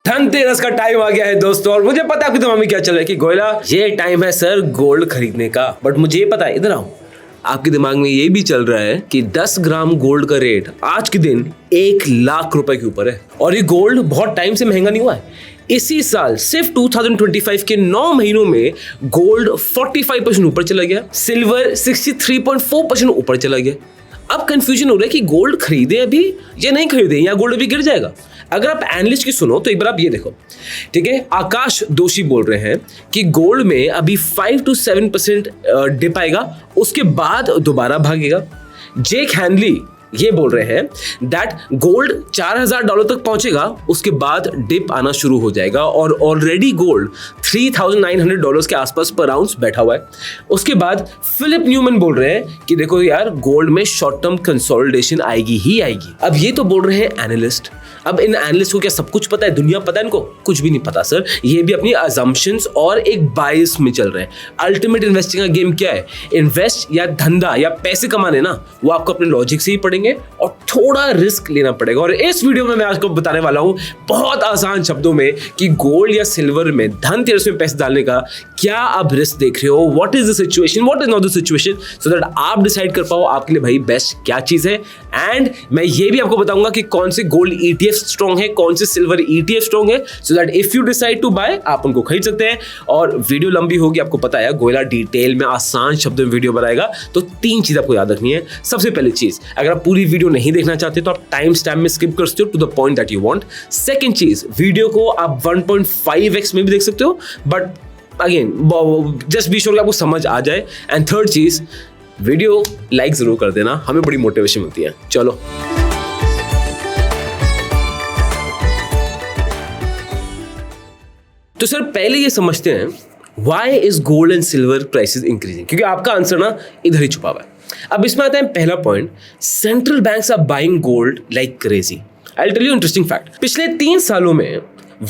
धनतेरस का टाइम आ गया है दोस्तों, और मुझे पता है आपकी दिमाग में क्या चल रहा है कि गोयला ये टाइम है सर गोल्ड खरीदने का। बट मुझे ये पता है, इधर आओ, आपके दिमाग में ये भी चल रहा है कि 10 ग्राम गोल्ड का रेट आज के दिन 1,00,000 रुपए के ऊपर है। और ये गोल्ड बहुत टाइम से महंगा नहीं हुआ है। इसी साल सिर्फ 2025 के 9 महीनों में गोल्ड 45% ऊपर चला गया, सिल्वर 63.4% ऊपर चला गया। अब कंफ्यूजन हो रहा है कि गोल्ड खरीदे अभी या नहीं खरीदे, या गोल्ड अभी गिर जाएगा। अगर आप एनालिस्ट की सुनो तो एक बार आप ये देखो, ठीक है। आकाश दोषी बोल रहे हैं कि गोल्ड में अभी 5 to 7% डिप आएगा, उसके बाद दोबारा भागेगा। जेक हैनली ये बोल रहे हैं दैट गोल्ड $4,000 तक पहुंचेगा, उसके बाद डिप आना शुरू हो जाएगा, और ऑलरेडी गोल्ड $3,900 के आसपास पर आउंस बैठा हुआ है। उसके बाद फिलिप न्यूमैन बोल रहे हैं कि देखो यार, गोल्ड में शॉर्ट टर्म कंसोलिडेशन आएगी ही आएगी। अब ये तो बोल रहे हैं एनालिस्ट। अब इन एनालिस्ट को क्या सब कुछ पता है? दुनिया पता है इनको? कुछ भी नहीं पता सर। ये भी अपनी अजम्पशंस और एक बायस में चल रहे हैं। अल्टीमेट इन्वेस्टिंग का गेम क्या है? इन्वेस्ट या धंधा या पैसे कमाने ना, वो आपको अपने लॉजिक से ही पड़ेंगे और थोड़ा रिस्क लेना पड़ेगा। और इस वीडियो में मैं आपको बताने वाला हूं बहुत आसान शब्दों में कि गोल्ड या सिल्वर में धनतेरस में पैसे डालने का क्या आप रिस्क देख रहे हो, what is the situation, what is not the situation, so that आप डिसाइड कर पाओ आपके लिए भाई बेस्ट क्या चीज है। एंड मैं ये भी आपको बताऊंगा कि कौन से गोल्ड ETF स्ट्रॉन्ग है, कौन से सिल्वर ETF स्ट्रॉन्ग है, so that if you decide to buy आप उनको खरीद सकते हैं। और वीडियो लंबी होगी, आपको पता है गोयला डिटेल में आसान शब्दों में वीडियो बनाएगा, तो 3 चीज आपको याद रखनी है। सबसे पहली चीज, अगर आप पूरी वीडियो नहीं देखना चाहते तो आप टाइम स्टैम्प में स्किप कर सकते हो to the point that you want. Second चीज, वीडियो को आप 1.5x में भी देख सकते हो, but again just be sure कि आपको समझ आ जाए। एंड थर्ड चीज, वीडियो लाइक जरूर कर देना, हमें बड़ी मोटिवेशन मिलती है। चलो तो सर पहले ये समझते हैं why is gold and silver prices increasing, क्योंकि आपका आंसर ना इधर ही छुपा हुआ है। अब इसमें आता है पहला point, central banks are buying gold like crazy. I will tell you interesting fact. पिछले 3 सालों में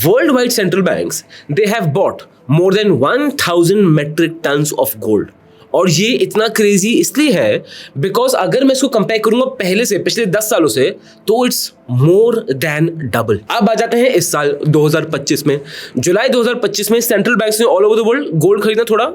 world wide central banks they have bought more than 1,000 metric tons of gold. और ये इतना क्रेजी इसलिए है बिकॉज अगर मैं इसको कंपेयर करूंगा पहले से, पिछले 10 सालों से, तो इट्स मोर देन डबल। अब आ जाते हैं इस साल 2025 में। जुलाई 2025 में सेंट्रल बैंक्स ने all over the world gold खरीदना थोड़ा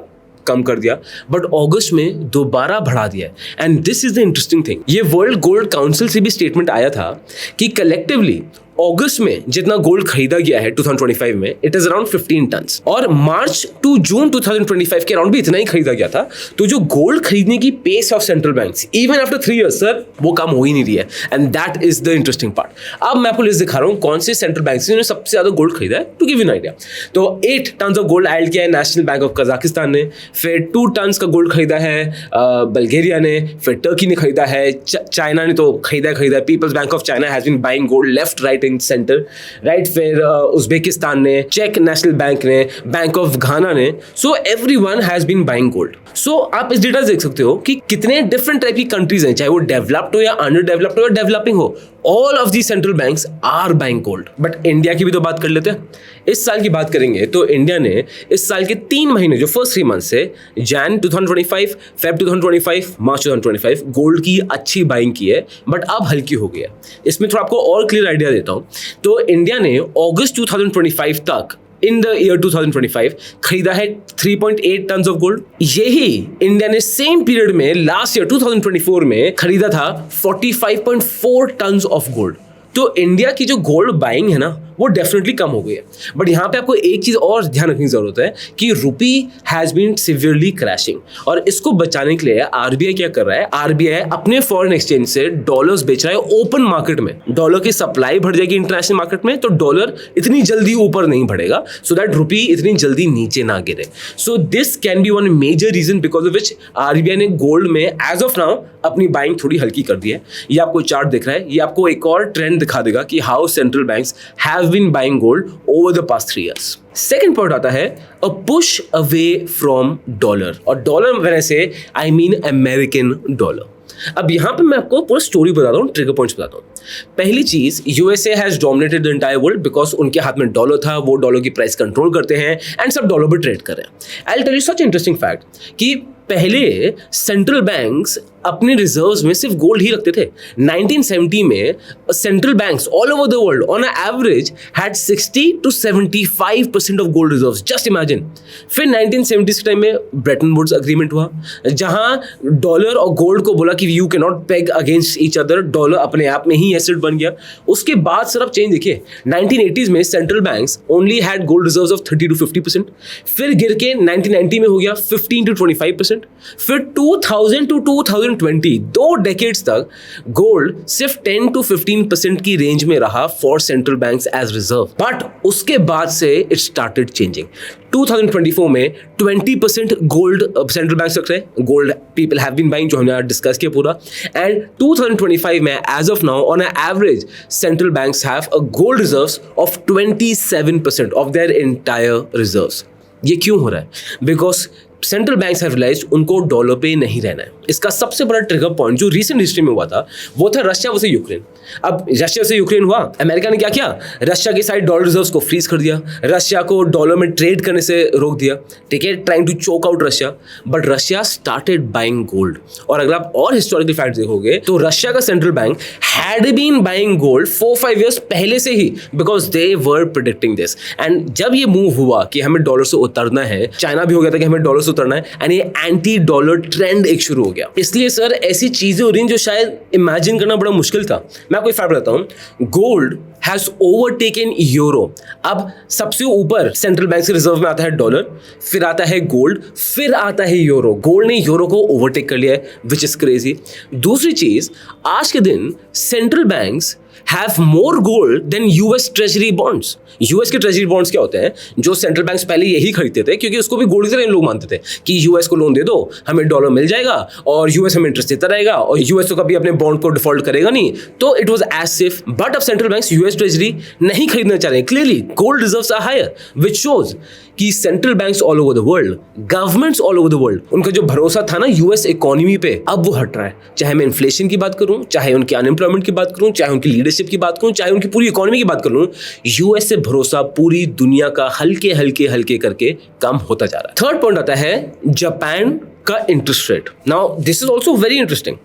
कम कर दिया, बट अगस्त में दोबारा बढ़ा दिया। And this is the interesting thing, ये वर्ल्ड गोल्ड काउंसिल से भी स्टेटमेंट आया था कि कलेक्टिवली अगस्त में जितना गोल्ड खरीदा गया है 2025 में, इट इज अराउंड 15 टन्स, और मार्च टू जून 2025 के अराउंड भी इतना ही खरीदा गया था। तो जो गोल्ड खरीदने की pace of central banks even after 3 years sir, वो कम हो ही नहीं रही है। And that is the interesting part. अब मैं आपको लिस्ट दिखा रहा हूं कौन से सेंट्रल बैंक्स ने सबसे ज्यादा गोल्ड खरीदा है, to give you an idea. तो 8 टन्स ऑफ गोल्ड ऐड किया है नेशनल बैंक ऑफ कजाकिस्तान ने, फिर 2 टन्स का गोल्ड खरीदा है बल्गेरिया ने, फिर टर्की ने खरीदा है, चाइना ने तो खरीदा People's Bank of China has been buying gold left right centre, right. फिर उज्बेकिस्तान ने, चेक नेशनल बैंक ने, बैंक ऑफ घाना ने, so everyone has been buying gold. So आप इस डेटा देख सकते हो कि कितने डिफरेंट टाइप की कंट्रीज हैं, चाहे वो डेवलप्ड हो या अंडर डेवलप्ड हो या डेवलपिंग हो, all of the central banks are buying gold. But India की भी तो बात कर लेते हैं। इस साल की बात करेंगे तो इंडिया ने इस साल के 3 महीने, जो फर्स्ट 3 मंथ से जैन 2025, फेब 2025, मार्च 2025, गोल्ड की अच्छी बाइंग की है, बट अब हल्की हो गई है। इसमें थोड़ा आपको और क्लियर आइडिया देता हूं। तो इंडिया ने अगस्त 2025 तक, इन द ईयर 2025, खरीदा है 3.8 टन्स ऑफ गोल्ड। यही इंडिया ने सेम पीरियड में लास्ट ईयर 2024 में खरीदा था 45.4 टन्स ऑफ गोल्ड। तो इंडिया की जो गोल्ड बाइंग है ना, वो डेफिनेटली कम हो गई है। बट यहाँ पे आपको एक चीज और ध्यान रखने की जरूरत है कि रुपी हैज बीन सिवियरली क्रैशिंग, और इसको बचाने के लिए आरबीआई क्या कर रहा है? आरबीआई अपने फॉरेन एक्सचेंज से डॉलर्स बेच रहा है ओपन मार्केट में। डॉलर की सप्लाई बढ़ जाएगी इंटरनेशनल मार्केट में, तो डॉलर इतनी जल्दी ऊपर नहीं बढ़ेगा, सो दैट रुपी इतनी जल्दी नीचे ना गिरे। So this can be one major reason because of which RBI ने गोल्ड में एज ऑफ नाउ अपनी बाइंग थोड़ी हल्की कर दी है। ये आपको चार्ट दिख रहा है, ये आपको एक और ट्रेंड दिखा देगा कि how central banks have been buying gold over the past 3 years। Second point आता है a push away from dollar, और डॉलर वजह से आई मीन अमेरिकन डॉलर। अब यहां पे मैं आपको पूरा स्टोरी बताता हूं, ट्रिगर पॉइंट्स बताता हूं। पहली चीज, USA has dominated the entire world because उनके हाथ में डॉलर था, वो डॉलर की प्राइस कंट्रोल करते हैं एंड सब डॉलर पर ट्रेड कर रहे हैं। I will tell you such interesting fact कि पहले सेंट्रल बैंक्स अपने रिजर्व्स में सिर्फ गोल्ड ही रखते थे। 1970 में central banks all over the world on average had 60 to 75% of gold reserves, just imagine. फिर 1970 के टाइम में ब्रेटन वुड्स एग्रीमेंट हुआ, जहां डॉलर और गोल्ड को बोला कि you can not peg against each other, dollar अपने आप में ही एसेट बन गया। उसके बाद सर आप चेंज देखिए, 1980s में central banks only had gold reserves of 30 to 50%, फिर गिर के 1990 में हो गया 15 to 25%, फिर 2000 to 2020 2 डेकेड्स तक गोल्ड सिर्फ 10 to 15% की रेंज में रहा for central banks as reserve. But उसके बाद से इट स्टार्टेड चेंजिंग। 2024 में 20% गोल्ड सेंट्रल बैंक्स रख रहे हैं, gold people have been buying, जो हमने डिस्कस किया पूरा। एंड 2025 में as of now on average central banks have a gold reserves of 27% of their entire reserves. ये क्यों हो रहा है? Because central banks have realized उनको डॉलर पे नहीं रहना है। इसका सबसे बड़ा ट्रिगर पॉइंट जो रीसेंट हिस्ट्री में हुआ था वो था रशिया वर्सेस यूक्रेन। अब रशिया से यूक्रेन हुआ, अमेरिका ने क्या किया? रशिया के साइड डॉलर रिजर्व्स को फ्रीज कर दिया, रशिया को डॉलर में ट्रेड करने से रोक दिया, ठीक है, trying to choke out Russia. But Russia started buying gold. और अगर आप और हिस्टोरिकल फैक्ट देखोगे तो रशिया का central bank had been buying gold 4-5 years पहले से ही, because they were predicting this. And जब ये मूव हुआ कि हमें डॉलर से उतरना है, चाइना भी हो गया था कि हमें डॉलर से उतरना है, एंड ये एंटी डॉलर ट्रेंड एक शुरू हो गया। इसलिए सर ऐसी चीजें हो रही जो शायद इमेजिन करना बड़ा मुश्किल था। मैं आपको एक फैक्ट बताता हूं, गोल्ड हैज ओवरटेकन यूरो। अब सबसे ऊपर सेंट्रल बैंक के रिजर्व में आता है डॉलर, फिर आता है गोल्ड, फिर आता है यूरो। गोल्ड ने यूरो को ओवरटेक कर लिया है, विच इज क्रेजी। दूसरी चीज, आज के दिन central banks have more gold than US treasury bonds. US के ट्रेजरी बॉन्ड्स क्या होते हैं? जो सेंट्रल बैंक्स पहले यही खरीदते थे, क्योंकि उसको भी गोल्ड की तरह लोग मानते थे कि यूएस को लोन दे दो, हमें डॉलर मिल जाएगा और यूएस हमें इंटरेस्ट देता रहेगा और यूएस तो कभी अपने बॉन्ड को डिफॉल्ट करेगा नहीं, तो it was as safe. But अब सेंट्रल बैंक्स यूएस ट्रेजरी नहीं खरीदना चाह रहे हैं। Clearly gold reserves are higher, which shows कि central banks all over the world, governments all over the world, उनका जो भरोसा था ना यूएस इकोनॉमी पे, अब वो हट रहा है। चाहे मैं इन्फ्लेशन की बात करूं, चाहे उनकी अनएम्प्लॉयमेंट की बात करूं, चाहे उनकी लीडरशिप की बात करूं, चाहे उनकी पूरी इकोनॉमी की बात करूं, यूएस से भरोसा पूरी दुनिया का हल्के हल्के हल्के करके कम होता जा रहा है। थर्ड पॉइंट आता है जापान का interest rate. Now this is also very interesting.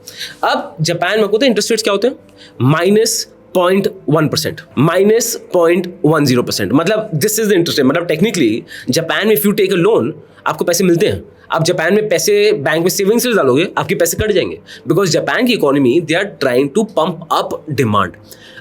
अब जापान में होते हैं इंटरेस्ट रेट्स क्या होते हैं? -0.1%, -0.10%। मतलब this is the interest rate. मतलब टेक्निकली जापान में if you take a loan, आपको पैसे मिलते हैं। आप जापान में पैसे बैंक में सेविंग्स से डालोगे, आपके पैसे कट जाएंगे, बिकॉज जापान की economy they are trying to pump up demand.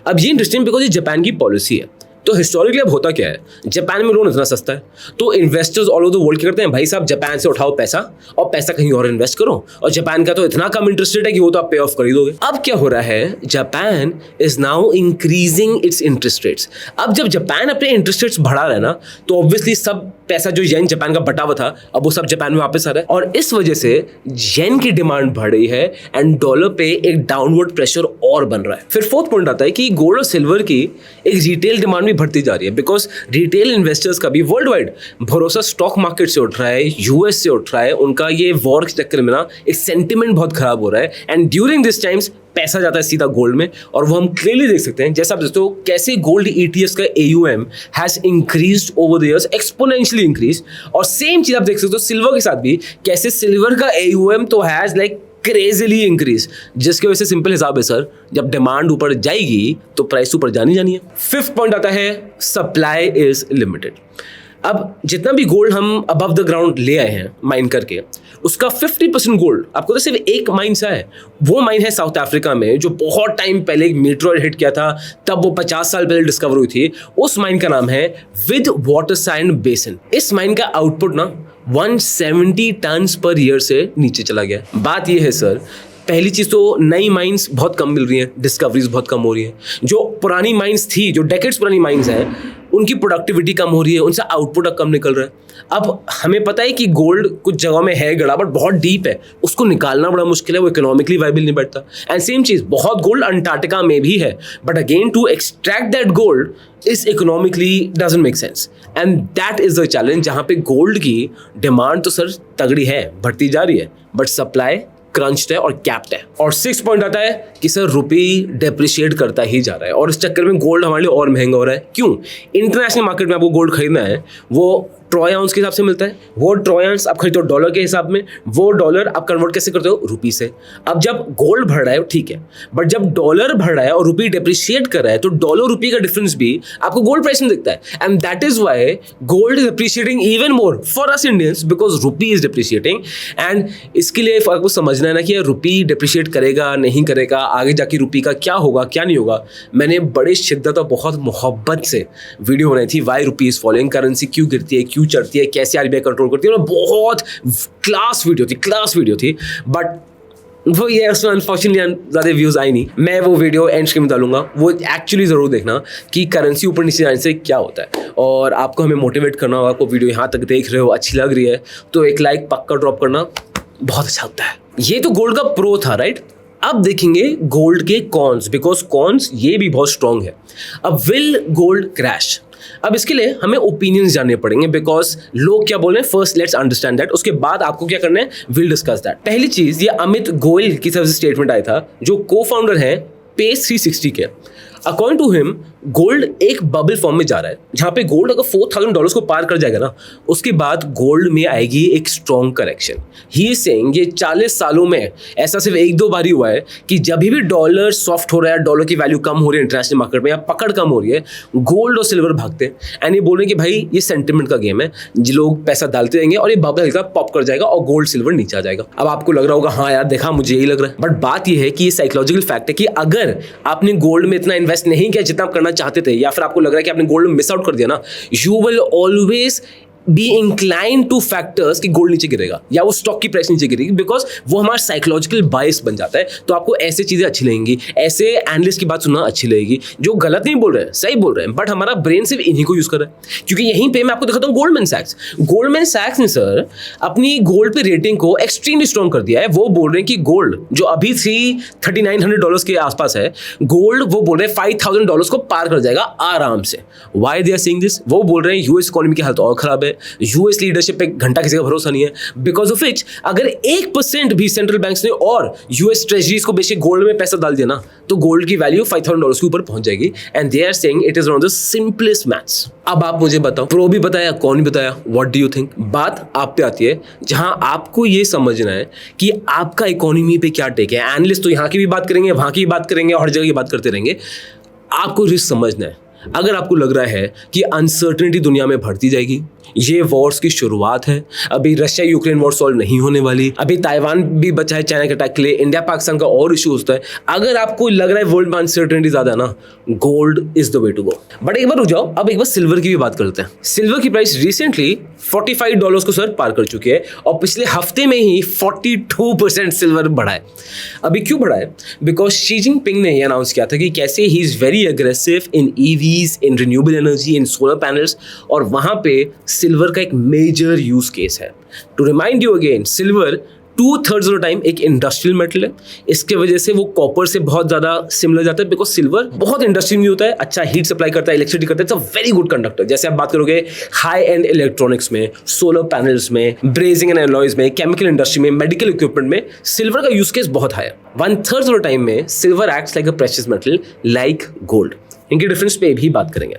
अब ये इंटरेस्टिंग बिकॉज ये जापान की पॉलिसी है। तो हिस्टोरिकली अब होता क्या है, जापान में लोन इतना सस्ता है तो investors all over the world क्या करते हैं, भाई साहब जापान से उठाओ पैसा और पैसा कहीं और इन्वेस्ट करो, और जापान का तो इतना कम इंटरेस्ट रेट है कि वो तो आप पे ऑफ कर ही दोगे। अब क्या हो रहा है, Japan is now increasing its interest rates. अब जब जापान अपने इंटरेस्ट रेट्स बढ़ा रहा है ना, तो ऑब्वियसली सब पैसा जो येन जापान का बटा हुआ था, अब वो सब जापान में वापस आ रहा है, और इस वजह से येन की डिमांड बढ़ रही है एंड डॉलर पे एक डाउनवर्ड प्रेशर और बन रहा है। फिर फोर्थ पॉइंट आता है कि गोल्ड और सिल्वर की एक रिटेल डिमांड बढ़ती जा रही है, बिकॉज रिटेल इन्वेस्टर्स का भी वर्ल्ड वाइड भरोसा स्टॉक मार्केट से उठ रहा है, यूएस से उठ रहा है। उनका ये वॉर के चक्कर में ना एक सेंटिमेंट बहुत खराब हो रहा है, एंड ड्यूरिंग दिस टाइम्स पैसा जाता है सीधा गोल्ड में, और वो हम क्लियरली देख सकते हैं। जैसा आप देखते हो कैसे गोल्ड ETFs का AUM has increased over the years, exponentially increase. और सेम चीज आप देख सकते हो सिल्वर के साथ भी, कैसे सिल्वर का AUM तो हैज लाइक क्रेजीली इंक्रीज, जिसकी वजह से सिंपल हिसाब है सर, जब डिमांड ऊपर जाएगी तो प्राइस ऊपर जानी है। फिफ्थ पॉइंट आता है सप्लाई इज लिमिटेड। अब जितना भी गोल्ड हम अबव द ग्राउंड ले आए हैं माइन करके, उसका 50% गोल्ड आपको तो सिर्फ एक माइन सा है। वो माइन है साउथ अफ्रीका में, जो बहुत टाइम पहले एक मीटरॉइड हिट किया था, तब वो 50 साल पहले डिस्कवर हुई थी। उस माइन का नाम है विद वाटर सैंड बेसिन। इस माइन का आउटपुट ना 170 टन्स पर ईयर से नीचे चला गया। बात ये है सर, पहली चीज तो नई माइंस बहुत कम मिल रही हैं, डिस्कवरीज बहुत कम हो रही हैं। जो पुरानी माइंस थी, जो डेकेड्स पुरानी माइंस हैं, उनकी प्रोडक्टिविटी कम हो रही है, उनसे आउटपुट अब कम निकल रहा है। अब हमें पता है कि गोल्ड कुछ जगह में है गड़ा, बट बहुत डीप है, उसको निकालना बड़ा मुश्किल है, वो इकोनॉमिकली वाइबल नहीं बैठता। एंड सेम चीज, बहुत गोल्ड अंटार्कटिका में भी है, but again to extract that gold is economically doesn't make sense, and that is the challenge, जहां पे गोल्ड की डिमांड तो सर तगड़ी है, बढ़ती जा रही है, बट सप्लाई क्रंच्ड है और कैप्ड है। और 6 पॉइंट आता है कि सर रुपी डेप्रिशिएट करता ही जा रहा है और इस चक्कर में गोल्ड हमारे लिए और महंगा हो रहा है। क्यों? इंटरनेशनल मार्केट में आपको गोल्ड खरीदना है वो ट्रॉय आउंस के हिसाब से मिलता है, वो ट्रॉय आउंस आप खरीदते हो डॉलर के हिसाब में, वो डॉलर आप कन्वर्ट कैसे करते हो? रुपी से। अब जब गोल्ड बढ़ रहा है ठीक है, बट जब डॉलर बढ़ रहा है और रुपी डेप्रिशिएट कर रहा है तो डॉलर रुपी का डिफरेंस भी आपको गोल्ड प्राइस में दिखता है। And that is why gold is appreciating even more for us Indians because rupee is depreciating. And इसके लिए आपको समझना है ना कि रुपी डेप्रिशिएट करेगा नहीं करेगा, आगे जाके रुपी का क्या होगा क्या नहीं होगा। मैंने बड़े शिद्दत और बहुत मोहब्बत से वीडियो बनाई थी why rupee is following, currency क्यों गिरती है, क्यों चढ़ती है, कैसे आरबीआई कंट्रोल करती है। बहुत क्लास वीडियो थी बट वो ये उसमें अनफॉर्चुनेटली ज़्यादा व्यूज़ आई नहीं। मैं वो वीडियो एंड स्क्रीन में डालूंगा, वो एक्चुअली ज़रूर देखना कि करेंसी ऊपर नीचे जाने से क्या होता है। और आपको हमें मोटिवेट करना होगा, आपको वीडियो यहाँ तक देख रहे हो अच्छी लग रही है तो एक लाइक पक्का ड्रॉप करना बहुत अच्छा होता है। ये तो गोल्ड का प्रो था राइट। अब देखेंगे गोल्ड के कॉन्स, बिकॉज कॉन्स ये भी बहुत स्ट्रॉन्ग है। अब विल गोल्ड क्रैश? अब इसके लिए हमें ओपिनियंस जानने पड़ेंगे बिकॉज लोग क्या बोल रहे हैं, फर्स्ट लेट्स अंडरस्टैंड दैट, उसके बाद आपको क्या करना है, विल डिस्कस दैट। पहली चीज ये अमित गोयल की तरफ से स्टेटमेंट आया था जो को फाउंडर है पेज 360 के। अकॉर्डिंग टू हिम गोल्ड एक बबल फॉर्म में जा रहा है जहां पे गोल्ड अगर $4,000 को पार कर जाएगा ना उसके बाद गोल्ड में आएगी एक strong correction. He is saying ये 40 सालों में ऐसा सिर्फ 1-2 बार ही हुआ है कि जब भी डॉलर सॉफ्ट हो रहा है, डॉलर की वैल्यू कम हो रही है इंटरनेशनल मार्केट में या पकड़ कम हो रही है, गोल्ड और सिल्वर भागते हैं। एंड ये बोल रहे हैं कि भाई ये सेंटिमेंट का गेम है, जो लोग पैसा डालते रहेंगे और ये बबल हल्का पॉप कर जाएगा और गोल्ड सिल्वर नीचे आ जाएगा। अब आपको लग रहा होगा हाँ यार देखा मुझे यही लग रहा है, बट बात ये है कि ये साइकोलॉजिकल फैक्ट है कि अगर आपने गोल्ड में इतना इन्वेस्ट नहीं किया जितना आप करना चाहते थे या फिर आपको लग रहा है कि आपने गोल्ड में मिस आउट कर दिया ना, you will always be incline two factors कि गोल्ड नीचे गिरेगा या वो स्टॉक की प्राइस नीचे गिरेगी बिकॉज वो हमारा साइकोलॉजिकल बायस बन जाता है। तो आपको ऐसे चीजें अच्छी लगेंगी, ऐसे एनालिस्ट की बात सुनना अच्छी लगेगी जो गलत नहीं बोल रहे हैं सही बोल रहे हैं, बट हमारा ब्रेन सिर्फ इन्हीं को यूज कर रहा है। क्योंकि यहीं पे मैं आपको दिखाता हूँ गोल्डमैन सैक्स ने सर अपनी गोल्ड पे रेटिंग को एक्सट्रीमली स्ट्रॉन्ग कर दिया है। वो बोल रहे हैं कि गोल्ड जो अभी $3,900 के आसपास है, गोल्ड वो बोल रहे हैं $5,000 को पार कर जाएगा आराम से। Why they are saying this? वो बोल रहे हैं यूएस इकोनॉमी की हालत और खराब है, यूएस लीडरशिप पे घंटा किसी का भरोसा नहीं है, बिकॉज ऑफ विच अगर 1% भी सेंट्रल बैंक्स ने और यूएस ट्रेजरीज को बेसिक गोल्ड में पैसा डाल दिया ना तो गोल्ड की वैल्यू $5,000 के ऊपर पहुंच जाएगी। And they are saying it is one of the simplest maths. अब आप मुझे बताओ प्रो भी बताया कौन भी बताया, व्हाट डू यू थिंक? बात आप पे आती है जहां आपको ये समझना है कि आपका इकोनॉमी पे क्या टेक है। एनालिस्ट तो यहाँ की भी बात करेंगे, वहां की भी बात करेंगे, हर जगह की बात करते रहेंगे। आपको रिस्क समझना है। अगर आपको लग रहा है कि अनसर्टेनिटी दुनिया में बढ़ती जाएगी, ये वॉर्स की शुरुआत है, अभी रशिया यूक्रेन वॉर सॉल्व नहीं होने वाली, अभी ताइवान भी बचा है चाइना के अटैक के लिए, इंडिया पाकिस्तान का और इशू होता है, अगर आपको लग रहा है वर्ल्ड में अनसर्टेनिटी ज्यादा है ना, gold is the way to go. But एक बार रुक जाओ, अब एक बार सिल्वर की भी बात करते हैं। सिल्वर की प्राइस रिसेंटली $45 को सर पार कर चुकी है और पिछले हफ्ते में ही 42% सिल्वर बढ़ा है। अभी क्यों बढ़ा है? बिकॉज शी जिनपिंग ने यह अनाउंस किया था कि कैसे he is very aggressive in EVs, in renewable energy, in solar panels, और वहां पे सिल्वर का एक मेजर यूज केस है। To remind you again, silver 2/3 of the time एक इंडस्ट्रियल मेटल है। इसके वजह से वो कॉपर से बहुत ज्यादा सिमिलर जाता है बिकॉज सिल्वर बहुत इंडस्ट्री में होता है, अच्छा हीट सप्लाई करता है, इलेक्ट्रिसिटी करता है, it's a very good conductor. जैसे आप बात करोगे हाई एंड इलेक्ट्रॉनिक्स में, सोलर पैनल्स में, ब्रेजिंग एंड एलॉयज में, केमिकल इंडस्ट्री में, मेडिकल इक्विपमेंट में सिल्वर का यूज केस बहुत हाई है। 1/3 ऑफ द टाइम में silver acts like a precious metal like gold. इनके डिफरेंस पे भी बात करेंगे।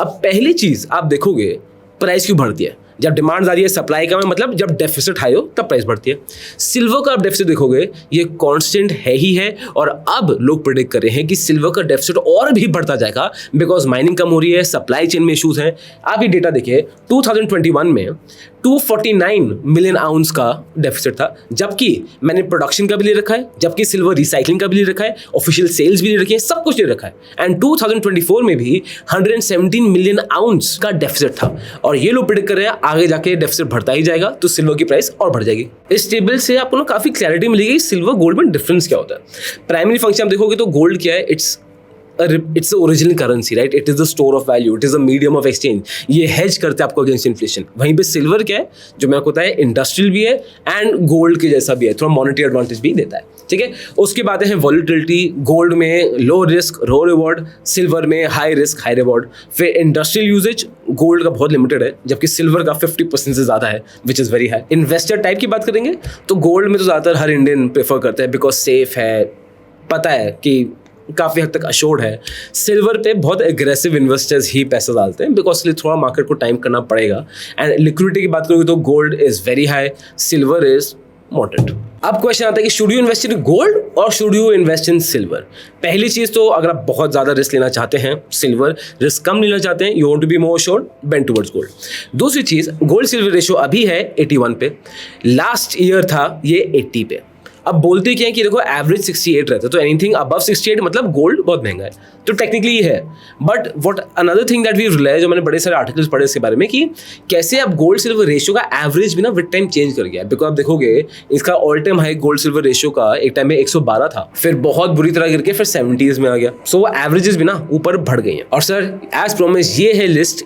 अब पहली चीज आप देखोगे प्राइस क्यों बढ़ती है? जब डिमांड आ रही है, सप्लाई का मतलब जब डेफिसिट हाई हो तब प्राइस बढ़ती है। सिल्वर का आप डेफिसिट देखोगे ये कांस्टेंट है ही है, और अब लोग प्रेडिक्ट कर रहे हैं कि सिल्वर का डेफिसिट और भी बढ़ता जाएगा बिकॉज माइनिंग कम हो रही है, सप्लाई चेन में इश्यूज हैं। आप ये डेटा देखिए, 2021 में 249 मिलियन आउंस का डेफिसिट था, जबकि मैंने प्रोडक्शन का भी ले रखा है, जबकि सिल्वर रिसाइकलिंग का भी ले रखा है, ऑफिशियल सेल्स भी ले रखी है, सब कुछ ले रखा है। एंड 2024 में भी 117 मिलियन आउंस का डेफिसिट था, और ये लोग प्रेडिक्ट कर रहे हैं आगे जाके डेफिसिट बढ़ता ही जाएगा तो सिल्वर की प्राइस और बढ़ जाएगी। इस टेबल से आपको ना काफी क्लैरिटी मिलेगी सिल्वर गोल्ड में डिफरेंस क्या होता है। प्राइमरी फंक्शन आप देखोगे तो गोल्ड क्या है, it's its original currency, right? It is the store of value, it is a medium of exchange. ये हेज करते हैं आपको अगेंस्ट इन्फ्लेशन. वहीं पे सिल्वर क्या है, जो मैं आपको बताया, इंडस्ट्रियल भी है एंड गोल्ड के जैसा भी है, थोड़ा मॉनेटरी एडवांटेज भी देता है. ठीक है, उसके बाद है वॉलिटिलिटी. गोल्ड में लो रिस्क लो रिवॉर्ड, सिल्वर में हाई रिस्क हाई रिवॉर्ड. फिर इंडस्ट्रियल यूजेज गोल्ड का बहुत लिमिटेड है, जबकि सिल्वर का 50% से ज़्यादा है, which is very high. Investor type की बात करेंगे तो गोल्ड में तो ज़्यादातर हर इंडियन प्रेफर करते हैं, बिकॉज सेफ है, पता है कि काफ़ी हद तक अश्योर्ड है. सिल्वर पे बहुत एग्रेसिव इन्वेस्टर्स ही पैसा डालते हैं, बिकॉज इसलिए थोड़ा मार्केट को टाइम करना पड़ेगा. एंड लिक्विडिटी की बात करोगे तो gold is very high, silver is moderate. अब क्वेश्चन आता है कि should you invest in gold और should you invest in silver. पहली चीज तो अगर आप बहुत ज्यादा रिस्क लेना चाहते हैं सिल्वर, रिस्क कम लेना चाहते हैं you want to be more sure, bend towards gold. दूसरी चीज, गोल्ड सिल्वर रेशियो अभी है 81 पे, लास्ट ईयर था ये 80 पे. अब बोलते क्या है कि देखो एवरेज 68 रहता है, तो एनीथिंग अबव 68 मतलब गोल्ड बहुत महंगा है, तो टेक्निकली ये है. But what another thing that we realize, जो मैंने बड़े सारे आर्टिकल्स पढ़े इसके बारे में, कि कैसे अब गोल्ड सिल्वर रेशियो का एवरेज भी ना विद टाइम चेंज कर गया है. बिकॉज आप देखोगे इसका all time high gold silver ratio का एक टाइम में 112 था, फिर बहुत बुरी तरह गिर के फिर 70s में आ गया. सो वो एवरेजेस भी ना ऊपर बढ़ गई हैं. और सर एज प्रोमिस ये है लिस्ट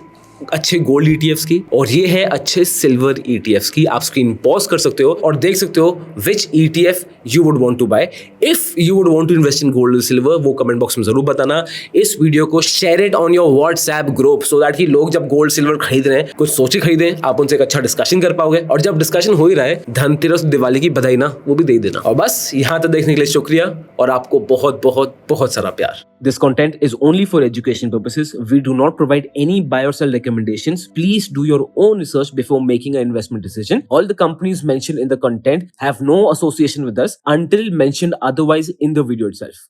अच्छे गोल्ड ETFs की और ये है अच्छे सिल्वर ETFs की. आप स्क्रीन पॉज कर सकते हो और देख सकते हो which ETF you would want to buy. If you would want to invest in gold silver, वो कमेंट बॉक्स में जरूर बताना. इस वीडियो को share it on your WhatsApp group, so that कि लोग जब गोल्ड सिल्वर खरीद रहे हैं कुछ सोचे खरीदें, आप उनसे एक अच्छा डिस्कशन कर पाओगे. और जब डिस्कशन हो ही रहा है, धनतेरस दिवाली की बधाई ना वो भी दे देना. और बस यहाँ तक देखने के लिए शुक्रिया और आपको बहुत बहुत बहुत सारा प्यार. This content is only for education purposes. We do not provide any buy or sell recommendations. Please do your own research before making an investment decision. All the companies mentioned in the content have no association with us until mentioned otherwise in the video itself.